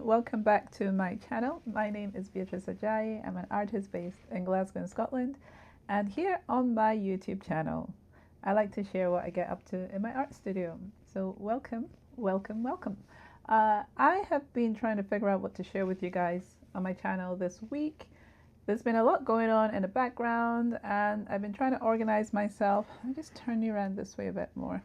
welcome back to my channel. My name is Beatrice Ajayi. I'm an artist based in Glasgow, Scotland, and here on my YouTube channel, I like to share what I get up to in my art studio. So welcome, welcome, welcome. I have been trying to figure out what to share with you guys on my channel this week. There's been a lot going on in the background, and I've been trying to organize myself. Let me just turn you around this way a bit more.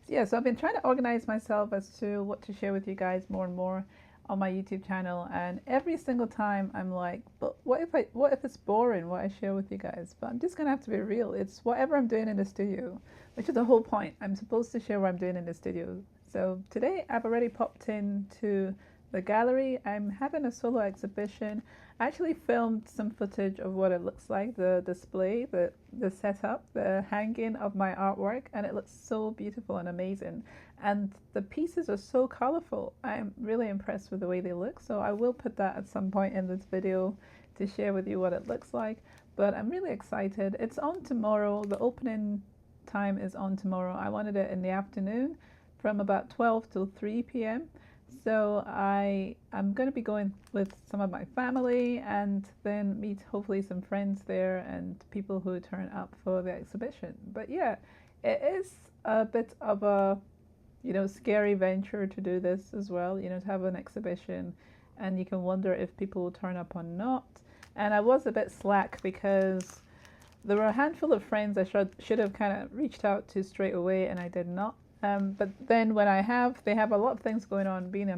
So I've been trying to organize myself as to what to share with you guys more and more on my YouTube channel, and every single time I'm like, but what if it's boring what I share with you guys? But I'm just gonna have to be real. It's whatever I'm doing in the studio, which is the whole point. I'm supposed to share what I'm doing in the studio. So today I've already popped into the gallery. I'm having a solo exhibition. I actually filmed some footage of what it looks like, the display, the setup, the hanging of my artwork, and it looks so beautiful and amazing. And the pieces are so colorful. I'm really impressed with the way they look. So I will put that at some point in this video to share with you what it looks like. But I'm really excited. It's on tomorrow. The opening time is on tomorrow. I wanted it in the afternoon from about 12 till 3 p.m. So I'm going to be going with some of my family and then meet hopefully some friends there and people who turn up for the exhibition. But yeah, it is a bit of a, scary venture to do this as well, to have an exhibition and you can wonder if people will turn up or not. And I was a bit slack because there were a handful of friends I should have kind of reached out to straight away, and I did not. But then when they have a lot of things going on, going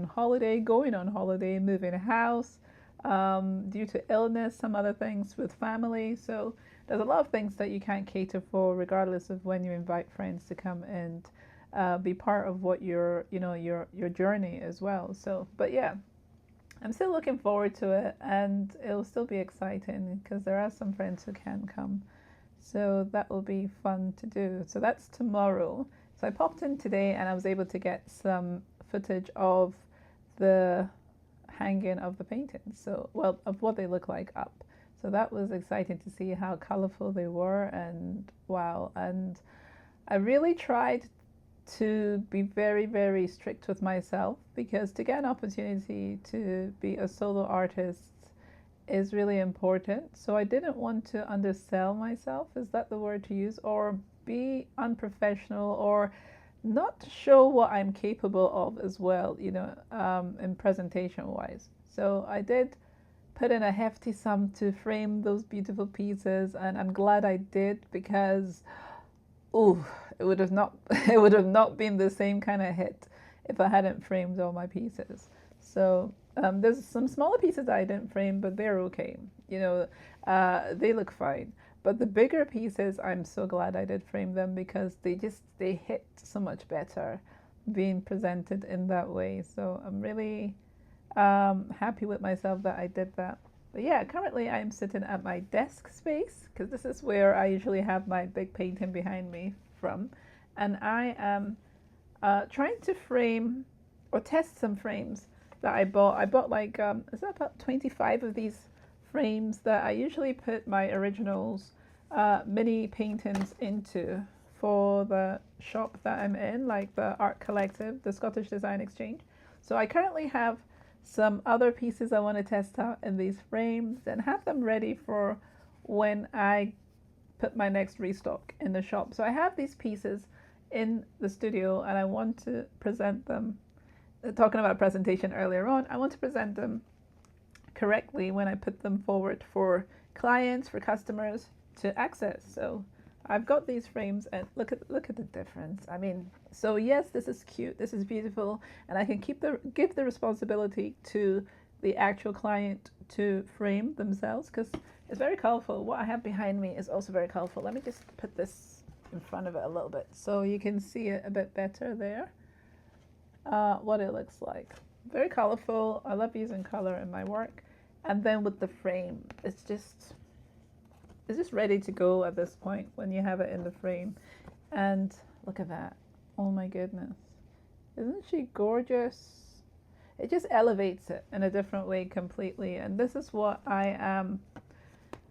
on holiday, moving house, due to illness, some other things with family. So there's a lot of things that you can't cater for, regardless of when you invite friends to come and be part of what your journey as well. So, but yeah, I'm still looking forward to it, and it'll still be exciting because there are some friends who can come. So that will be fun to do. So that's tomorrow. So I popped in today and I was able to get some footage of the hanging of the paintings. So, well, of what they look like up. So that was exciting to see how colorful they were, and wow. And I really tried to be very, very strict with myself, because to get an opportunity to be a solo artist is really important. So I didn't want to undersell myself, is that the word to use, or be unprofessional or not show what I'm capable of as well, in presentation wise. So I did put in a hefty sum to frame those beautiful pieces, and I'm glad I did, because it would have not been the same kind of hit if I hadn't framed all my pieces. So there's some smaller pieces that I didn't frame, but they're okay. They look fine. But the bigger pieces, I'm so glad I did frame them, because they hit so much better being presented in that way. So I'm really happy with myself that I did that. But yeah, currently I'm sitting at my desk space, because this is where I usually have my big painting behind me from. And I am trying to frame or test some frames that I bought. I bought like, is that about 25 of these frames that I usually put my originals, mini paintings into for the shop that I'm in, like the Art Collective, the Scottish Design Exchange. So I currently have some other pieces I want to test out in these frames and have them ready for when I put my next restock in the shop. So I have these pieces in the studio and I want to present them. Talking about presentation earlier on, I want to present them correctly when I put them forward for clients, for customers to access. So I've got these frames, and look at the difference. I mean, so yes, this is cute, this is beautiful, and I can give the responsibility to the actual client to frame themselves, because it's very colorful. What I have behind me is also very colorful. Let me just put this in front of it a little bit so you can see it a bit better there. What it looks like. Very colorful. I love using color in my work. And then with the frame, it's just ready to go at this point when you have it in the frame. And look at that. Oh my goodness. Isn't she gorgeous? It just elevates it in a different way completely. And this is what I am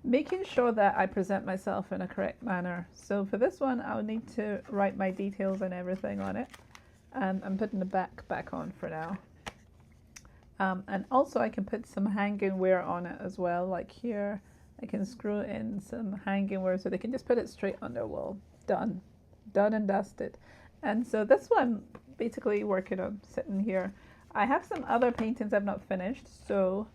making sure that I present myself in a correct manner. So for this one, I'll need to write my details and everything on it. And I'm putting the back on for now. And also I can put some hanging wear on it as well. Like here, I can screw in some hanging wear so they can just put it straight on their wall. Done. Done and dusted. And so that's what I'm basically working on, sitting here. I have some other paintings I've not finished, so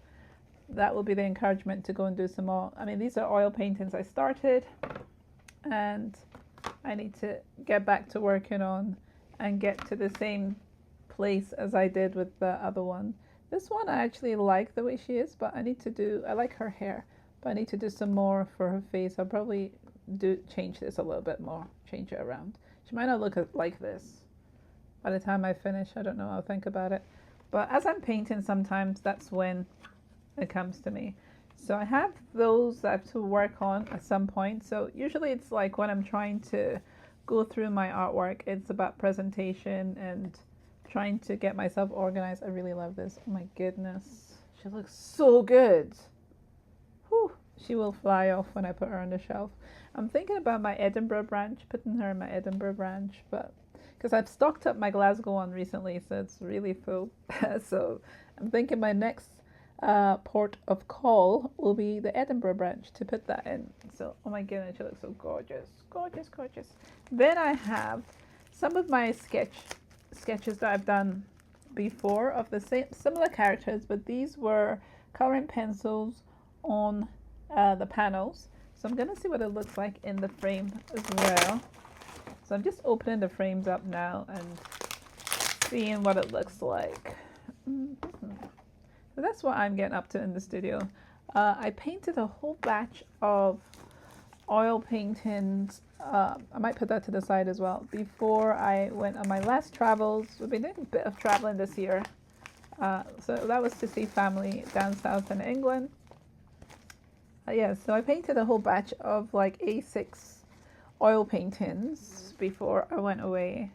that will be the encouragement to go and do some more. I mean, these are oil paintings I started, and I need to get back to working on and get to the same place as I did with the other one. This one I actually like the way she is, but I like her hair, but I need to do some more for her face. I'll probably change this a little bit more, change it around. She might not look like this by the time I finish. I don't know, I'll think about it. But as I'm painting, sometimes that's when it comes to me. So I have those I have to work on at some point. So usually it's like when I'm trying to go through my artwork, it's about presentation and trying to get myself organized. I really love this. Oh my goodness. She looks so good. Whew. She will fly off when I put her on the shelf. I'm thinking about my Edinburgh branch, putting her in my Edinburgh branch, but because I've stocked up my Glasgow one recently, so it's really full. So I'm thinking my next port of call will be the Edinburgh branch to put that in. So, oh my goodness, she looks so gorgeous, gorgeous, gorgeous. Then I have some of my sketches that I've done before of the similar characters, but these were coloring pencils on the panels. So I'm gonna see what it looks like in the frame as well. So I'm just opening the frames up now and seeing what it looks like. So that's what I'm getting up to in the studio. I painted a whole batch of oil paintings. I might put that to the side as well. Before I went on my last travels, we've been doing a bit of traveling this year. So that was to see family down south in England. Yeah, so I painted a whole batch of like A6 oil paintings before I went away.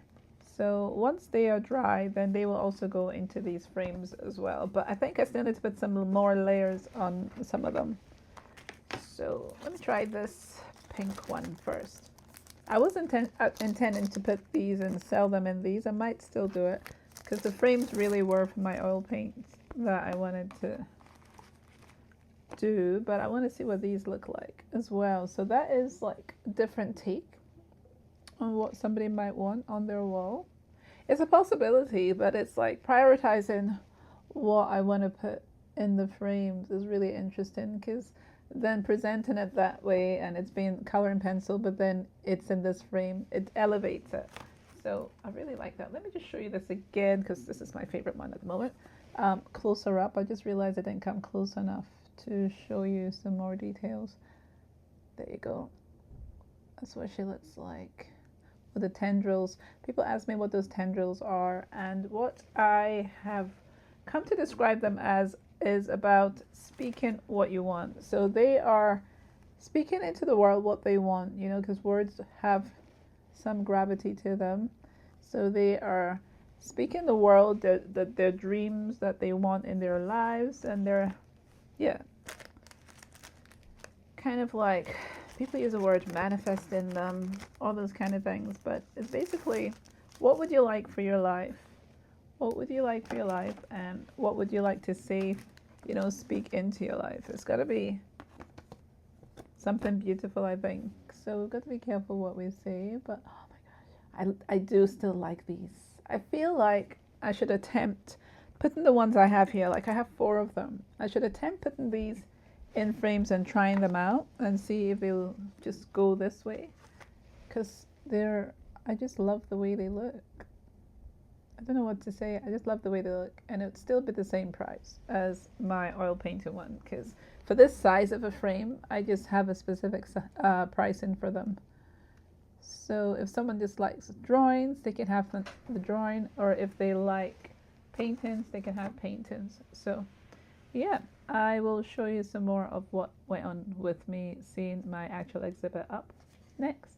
So once they are dry, then they will also go into these frames as well. But I think I still need to put some more layers on some of them. So let me try this pink one first. I was intending to put these and sell them in these. I might still do it because the frames really were for my oil paints that I wanted to do, but I want to see what these look like as well. So that is like a different take on what somebody might want on their wall. It's a possibility, but it's like prioritizing what I want to put in the frames is really interesting, because then presenting it that way and it's being color and pencil, but then it's in this frame, it elevates it. So I really like that. Let me just show you this again, because this is my favorite one at the moment. Closer up, I just realized I didn't come close enough to show you some more details. There you go. That's what she looks like with the tendrils. People ask me what those tendrils are, and what I have come to describe them as is about speaking what you want. So they are speaking into the world what they want, you know, because words have some gravity to them. So they are speaking the world, their dreams that they want in their lives, and their, yeah, kind of like, people use the word manifest in them, all those kind of things, but it's basically, what would you like for your life? What would you like for your life, and what would you like to say, you know, speak into your life? It's got to be something beautiful, I think. So we've got to be careful what we say, but oh my gosh, I do still like these. I feel like I should attempt putting the ones I have here, like I have 4 of them. I should attempt putting these in frames and trying them out and see if they'll just go this way, because I just love the way they look. I don't know what to say. I just love the way they look, and it would still be the same price as my oil painting one, because for this size of a frame, I just have a specific pricing for them. So if someone just likes drawings, they can have the drawing, or if they like paintings, they can have paintings. So yeah, I will show you some more of what went on with me seeing my actual exhibit up next.